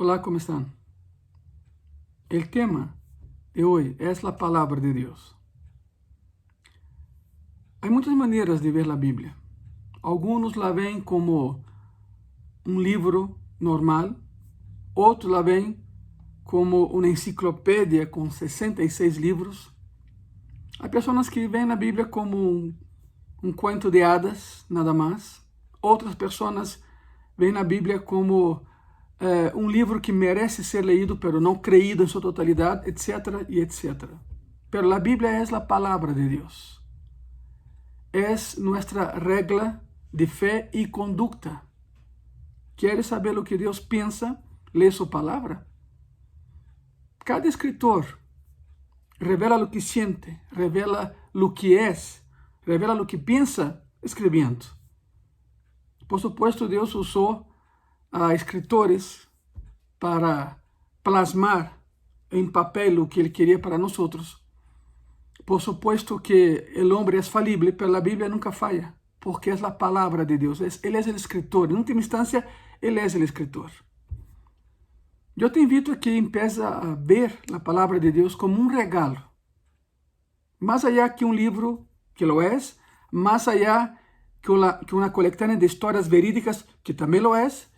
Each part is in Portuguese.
Olá, ¿cómo están? El tema de hoy es la palabra de Dios. Hay muchas maneras de ver la Biblia. Algunos la ven como un libro normal, otros la ven como una enciclopedia con 66 libros. Hay personas que ven la Biblia como un cuento de hadas, nada más. Otras personas ven la Biblia como un libro que merece ser leído, pero no creído en su totalidad, etcétera, y etcétera. Pero la Biblia es la palabra de Dios. Es nuestra regla de fe y conducta. ¿Quieres saber lo que Dios piensa? Lee su palabra. Cada escritor revela lo que siente, revela lo que es, revela lo que piensa escribiendo. Por supuesto, Dios usó a escritores para plasmar en papel lo que Él quería para nosotros. Por supuesto que el hombre es falible, pero la Biblia nunca falla, porque es la palabra de Dios. Él es el escritor. En última instancia, Él es el escritor. Yo te invito a que empieces a ver la palabra de Dios como un regalo. Más allá que un libro, que lo es, más allá que una colectánea de historias verídicas, que también lo es,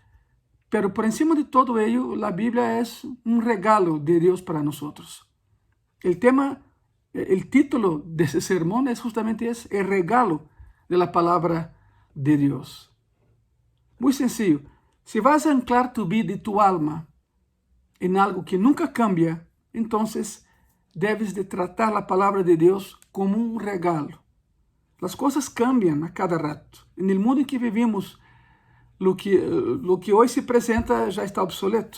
pero por encima de todo ello, la Biblia es un regalo de Dios para nosotros. El título de ese sermón es justamente el regalo de la palabra de Dios. Muy sencillo. Si vas a anclar tu vida y tu alma en algo que nunca cambia, entonces debes de tratar la palabra de Dios como un regalo. Las cosas cambian a cada rato. En el mundo en que vivimos, lo que hoy se presenta ya está obsoleto.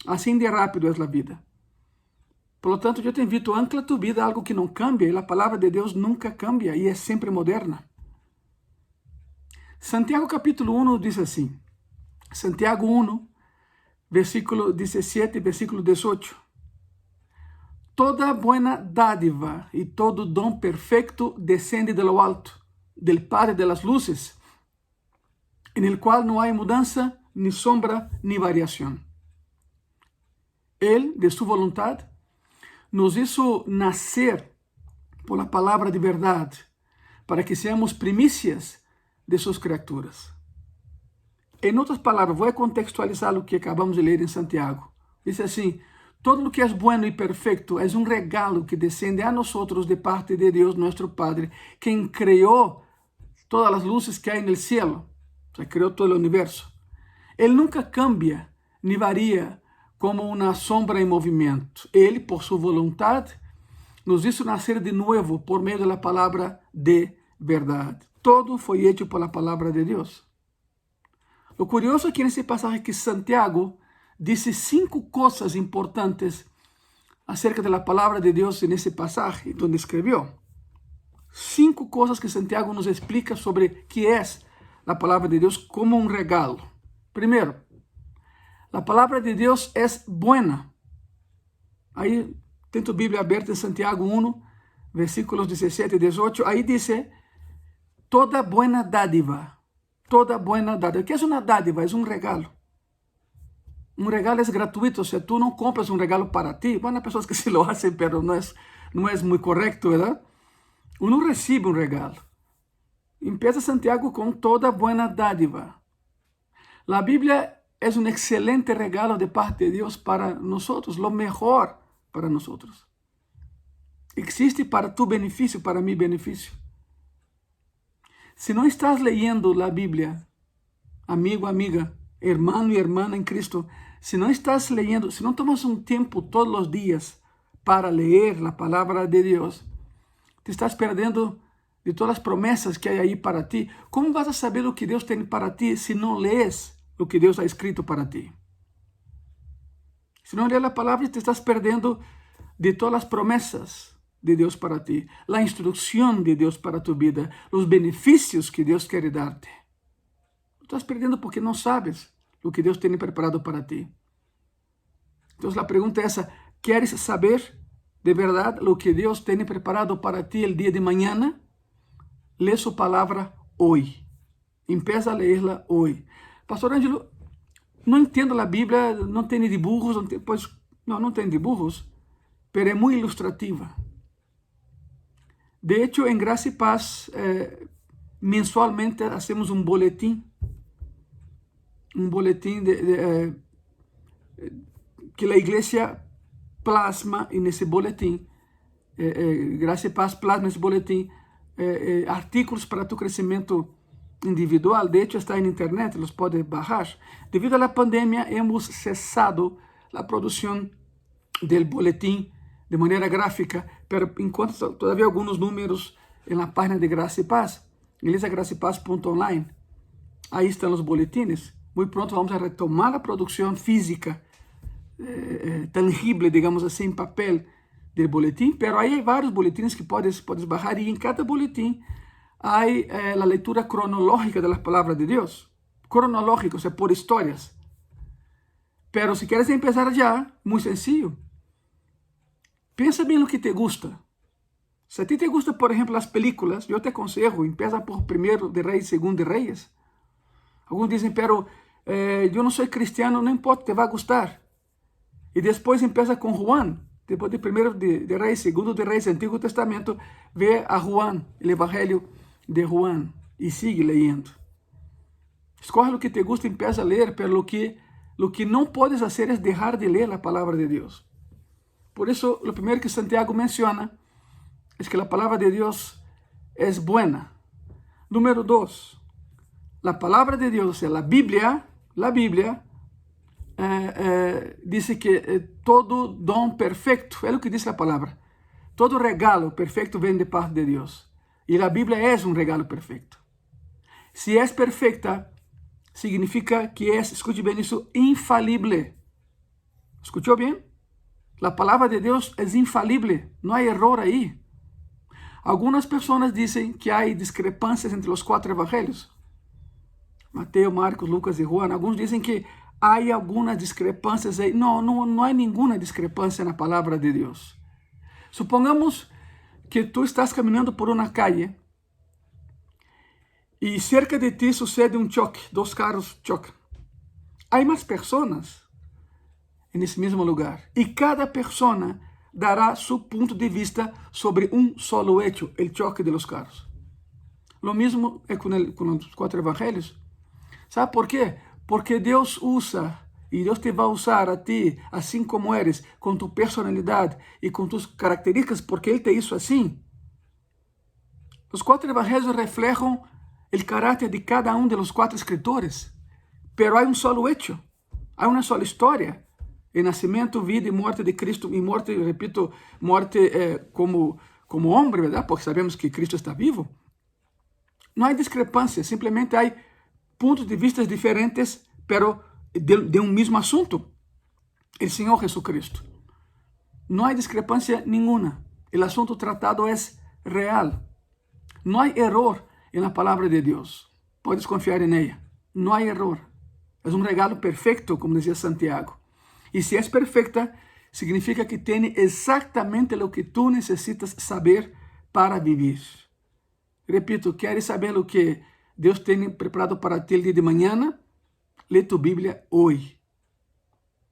Así de rápido es la vida. Por lo tanto, yo te invito, ancla tu vida a algo que no cambia, y la palabra de Dios nunca cambia y es siempre moderna. Santiago capítulo 1 dice así. Santiago 1, versículo 17 y versículo 18. Toda buena dádiva y todo don perfecto descende de lo alto, del Padre de las luces, en el cual no hay mudanza, ni sombra, ni variación. Él, de su voluntad, nos hizo nacer por la palabra de verdad, para que seamos primicias de sus criaturas. En otras palabras, voy a contextualizar lo que acabamos de leer en Santiago. Dice así: todo lo que es bueno y perfecto es un regalo que desciende a nosotros de parte de Dios nuestro Padre, quien creó todas las luces que hay en el cielo, o sea, creó todo el universo. Él nunca cambia ni varía como una sombra en movimiento. Él, por su voluntad, nos hizo nacer de nuevo por medio de la palabra de verdad. Todo fue hecho por la palabra de Dios. Lo curioso aquí en ese pasaje es que Santiago dice 5 cosas importantes acerca de la palabra de Dios en ese pasaje donde escribió. 5 cosas que Santiago nos explica sobre qué es la palabra de Dios como un regalo. Primero, la palabra de Dios es buena. Ahí ten tu Biblia abierta en Santiago 1, versículos 17 y 18. Ahí dice, toda buena dádiva. Toda buena dádiva. ¿Qué es una dádiva? Es un regalo. Un regalo es gratuito, o sea, tú no compras un regalo para ti. Bueno, hay personas que sí lo hacen, pero no es muy correcto, ¿verdad? Uno recibe un regalo. Empieza Santiago con toda buena dádiva. La Biblia es un excelente regalo de parte de Dios para nosotros, lo mejor para nosotros. Existe para tu beneficio, para mi beneficio. Si no estás leyendo la Biblia, amigo, amiga, hermano y hermana en Cristo, si no estás leyendo, si no tomas un tiempo todos los días para leer la palabra de Dios, te estás perdiendo de todas las promesas que hay ahí para ti. ¿Cómo vas a saber lo que Dios tiene para ti si no lees lo que Dios ha escrito para ti? Si no lees la palabra, te estás perdiendo de todas las promesas de Dios para ti, la instrucción de Dios para tu vida, los beneficios que Dios quiere darte. Estás perdiendo porque no sabes lo que Dios tiene preparado para ti. Entonces la pregunta es esa: ¿quieres saber de verdad lo que Dios tiene preparado para ti el día de mañana? Lee su palabra hoy. Empieza a leerla hoy. Pastor Ângelo, não entendo a Bíblia, não tem dibujos, não tem dibujos, mas é muito ilustrativa. De hecho, em Graça e Paz, mensualmente hacemos um boletim que a igreja plasma nesse boletim. Graça e Paz plasma nesse boletim artículos para tu crescimento individual. De hecho, está na internet, los puedes bajar. Devido à pandemia, hemos cessado a produção del boletim de maneira gráfica, pero enquanto todavía alguns números na página de Graça e Paz, iglesiagracepaz.online, aí estão os boletines. Muito pronto vamos a retomar a produção física, tangível, digamos assim, em papel do boletim, pero aí há vários boletins que podes bajar, e em cada boletim há a leitura cronológica das palavras de Deus. Cronológico, ou seja, por histórias. Pero se queres empezar já, muito sencillo. Pensa bem no que te gusta. Se a ti te gusta, por exemplo, as películas, eu te aconselho, empieza por Primeiro de Reis, Segundo de Reis. Alguns dizem, pero eu não sou cristiano, não importa, te vai gostar. E depois empieza com Juan. Depois de Primeiro de Reis, Segundo de Reis, Antigo Testamento, vê a Juan, o Evangelho de Juan, e sigue lendo. Escolhe o que te gusta e empieza a ler, pero lo que não podes fazer é deixar de ler a palavra de Deus. Por isso, o primeiro que Santiago menciona é que a palavra de Deus é buena. Número 2, a palavra de Deus, ou seja, a Bíblia diz que todo dom perfeito, é o que diz a palavra, todo regalo perfeito vem de parte de Deus. E a Bíblia é um regalo perfeito. Se é perfeita, significa que é, escute bem isso, infalible. ¿Escuchou bem? A palavra de Deus é infalible, não há erro aí. Algumas pessoas dizem que há discrepâncias entre os 4 evangelhos, Mateus, Marcos, Lucas e Juan. Alguns dizem que há algumas discrepâncias aí. Não há nenhuma discrepância na palavra de Deus. Supongamos que tu estás caminhando por uma calle e cerca de ti sucede um choque, 2 carros chocam. Há mais pessoas nesse mesmo lugar, e cada pessoa dará seu ponto de vista sobre um solo hecho, o choque de los carros. Lo mesmo é com os 4 evangelhos. ¿Sabe por quê? Porque Deus usa, e Deus te vai usar a ti, assim como eres, com tu personalidade e com tus características, porque Ele te hizo assim. Os 4 evangelhos reflejam o caráter de cada um de los 4 escritores, pero há um solo hecho, há uma sola história. O nascimento, vida e morte de Cristo, e morte, repito, morte como homem, verdade? Porque sabemos que Cristo está vivo. Não há discrepância, simplesmente há pontos de vista diferentes, pero de um mesmo assunto, o Senhor Jesucristo. Não há discrepância nenhuma. O assunto tratado é real. Não há erro na palavra de Deus. Podes confiar em ela. Não há erro. É um regalo perfeito, como dizia Santiago. E se é perfeita, significa que tem exatamente o que tu necessitas saber para viver. Repito, queres saber o que Deus tem preparado para ti o dia de manhã? Lê tu Bíblia hoje.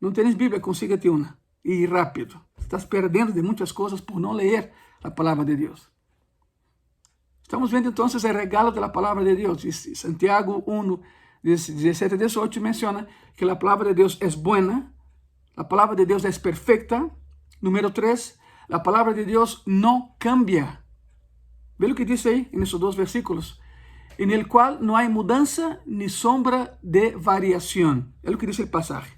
Não tens Bíblia? Consiga-te uma. E rápido. Estás perdendo de muitas coisas por não ler a palavra de Deus. Estamos vendo então o regalo da palavra de Deus. E Santiago 1, 17 e 18 menciona que a palavra de Deus é buena. A palavra de Deus é perfeita. Número 3, a palavra de Deus não cambia. Vê o que diz aí, nesses 2 versículos. En el qual não há mudança nem sombra de variação. É o que diz o passagem.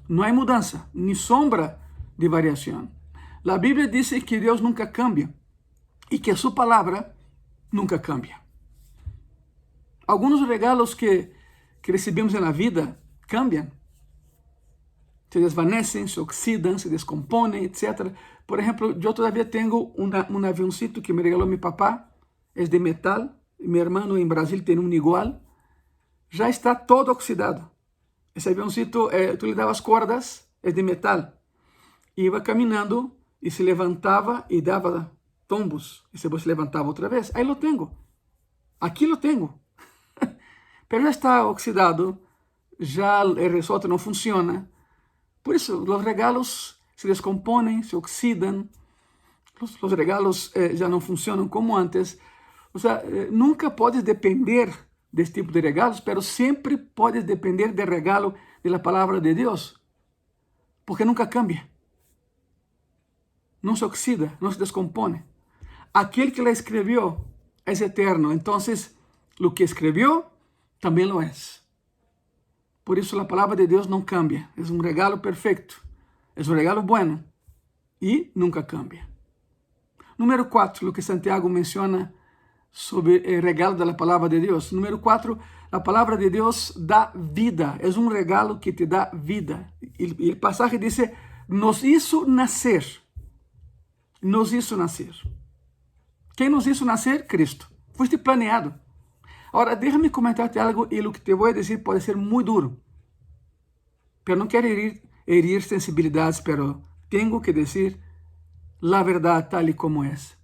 Não há mudança nem sombra de variação. A Bíblia diz que Deus nunca cambia e que a sua palavra nunca cambia. Alguns regalos que recebemos na vida cambiam. Se desvanecem, se oxidam, se descompõem, etc. Por exemplo, eu todavía tenho um aviãozinho que me regalou meu papá, é de metal. Meu irmão em Brasil tem um igual. Já está todo oxidado. Esse aviãozinho, tu lhe davas cordas, é de metal. Iba caminhando e se levantava e dava tombos. E depois se levantava outra vez. Aí lo tenho. Aqui lo tenho. Pero já está oxidado. já o resorte não funciona. Por isso, os regalos se descompõem, se oxidam, os regalos já não funcionam como antes. O sea, nunca puedes depender de este tipo de regalos, pero siempre puedes depender del regalo de la palabra de Dios, porque nunca cambia, no se oxida, no se descompone. Aquel que la escribió es eterno, entonces lo que escribió también lo es. Por eso la palabra de Dios no cambia, es un regalo perfecto, es un regalo bueno y nunca cambia. Número 4, lo que Santiago menciona sobre el regalo de la palabra de Dios. Número 4, la palabra de Dios da vida, es un regalo que te da vida. Y el pasaje dice, nos hizo nacer. Nos hizo nacer. ¿Quién nos hizo nacer? Cristo. Fuiste planeado. Ahora, déjame comentarte algo y lo que te voy a decir puede ser muy duro. Pero no quiero herir sensibilidades, pero tengo que decir la verdad tal y como es.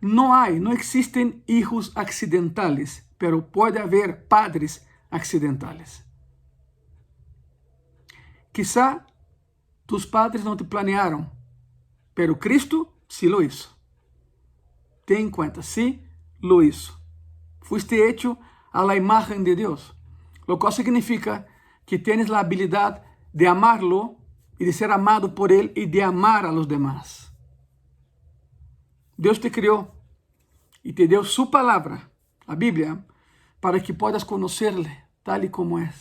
No existen hijos accidentales, pero puede haber padres accidentales. Quizá tus padres no te planearon, pero Cristo sí lo hizo. Ten en cuenta, sí lo hizo. Fuiste hecho a la imagen de Dios, lo cual significa que tienes la habilidad de amarlo y de ser amado por Él y de amar a los demás. Deus te criou e te deu sua palavra, a Bíblia, para que puedas conhecerle tal e como é.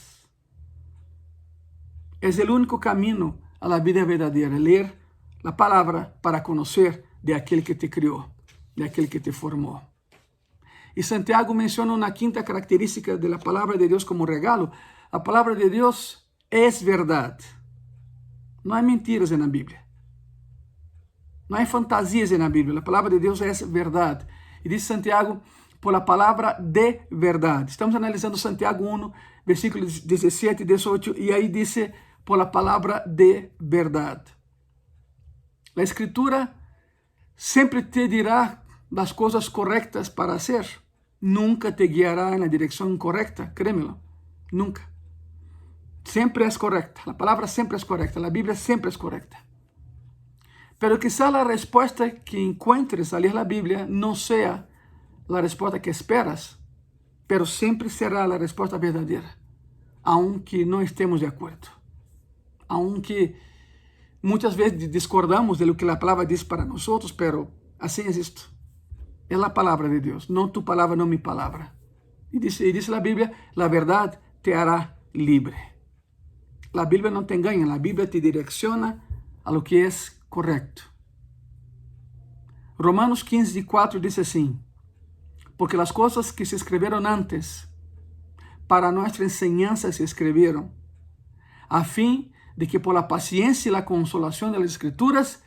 É o único caminho a la vida verdadeira, ler a palavra para conhecer de aquele que te criou, de aquele que te formou. E Santiago menciona uma quinta característica da palavra de Deus como regalo. A palavra de Deus é verdade. Não há mentiras na Bíblia. Não há fantasias na Bíblia. A palavra de Deus é verdade. E diz Santiago, por a palavra de verdade. Estamos analisando Santiago 1, versículos 17 e 18, e aí diz, por a palavra de verdade. A Escritura sempre te dirá das coisas corretas para hacer. Nunca te guiará na direção correta, créemelo. Nunca. Sempre é correcta. A palavra sempre é correcta. A Bíblia sempre é correcta. Pero quizá a resposta que encuentres al leer a Bíblia não seja a resposta que esperas, pero sempre será a resposta verdadeira, aunque não estemos de acordo, aunque muitas vezes discordamos de lo que a palavra diz para nós, pero assim é isto. É a palavra de Deus, não tu palavra, não minha palavra. E diz a Bíblia, a verdade te hará livre. A Bíblia não te engana, a Bíblia te direciona a lo que é correto. Romanos 15:4 diz assim: porque as coisas que se escreveram antes, para nossa enseñanza se escreveram, a fim de que por la paciencia y la consolación de las Escrituras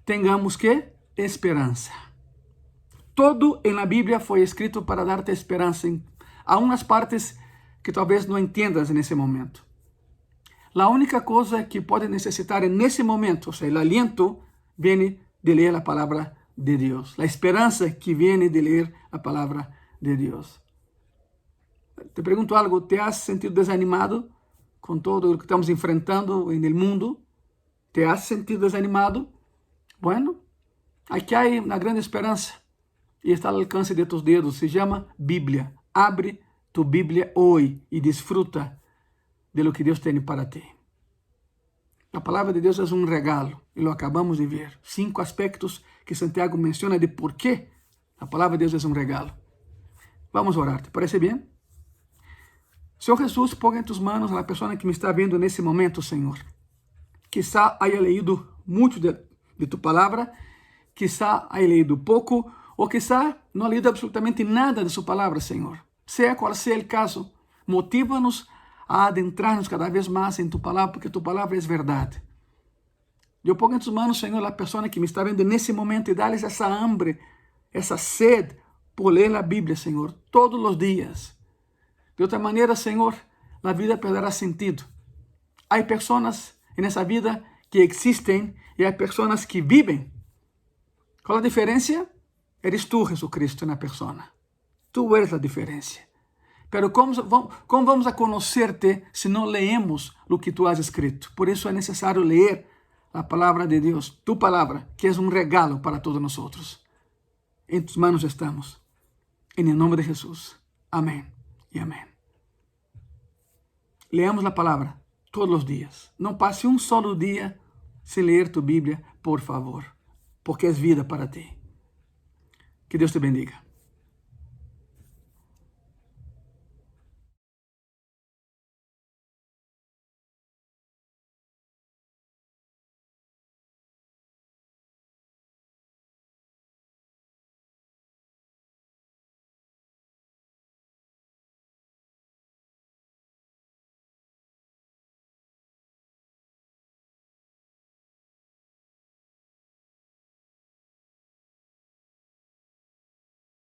tengamos que esperanza. Todo en la Biblia fue escrito para darte esperanza, aún las partes que talvez não entiendas nesse momento. A única coisa que pode necessitar nesse momento, ou seja, o aliento, vem de ler a palavra de Deus. A esperança que vem de ler a palavra de Deus. Te pergunto algo, ¿te has sentido desanimado com todo o que estamos enfrentando no mundo? ¿Te has sentido desanimado? Bueno, aqui há uma grande esperança e está ao alcance de tus dedos. Se chama Bíblia. Abre tu Bíblia hoje e desfruta de lo que Deus tem para ti. A palavra de Deus é um regalo e lo acabamos de ver. 5 aspectos que Santiago menciona de por que a palavra de Deus é um regalo. Vamos orar, ¿te parece bem? Senhor Jesus, ponga em tus manos a la persona que me está vendo nesse momento, Senhor. Quizá haya leído muito de tu palavra, quizá haya leído pouco, ou quizá não ha leído absolutamente nada de sua palavra, Senhor. Seja qual seja o caso, motiva-nos a adentrarnos cada vez mais em tu palavra, porque tu palavra é verdade. Eu pongo em tus manos, Senhor, a pessoa que me está vendo nesse momento e dá-lhes essa hambre, essa sede por ler a Bíblia, Senhor, todos os dias. De outra maneira, Senhor, a vida perderá sentido. Há pessoas nessa vida que existem e há pessoas que vivem. Qual a diferença? Eres tu, Jesucristo, na persona. Tu eres a diferença. Pero como vamos a conocerte si no leemos lo que tú has escrito? Por eso es necesario leer la palabra de Dios, tu palabra, que es un regalo para todos nosotros. En tus manos estamos. En el nombre de Jesús. Amén y amén. Leamos la palabra todos los días. No pase un solo día sin leer tu Biblia, por favor, porque es vida para ti. Que Dios te bendiga.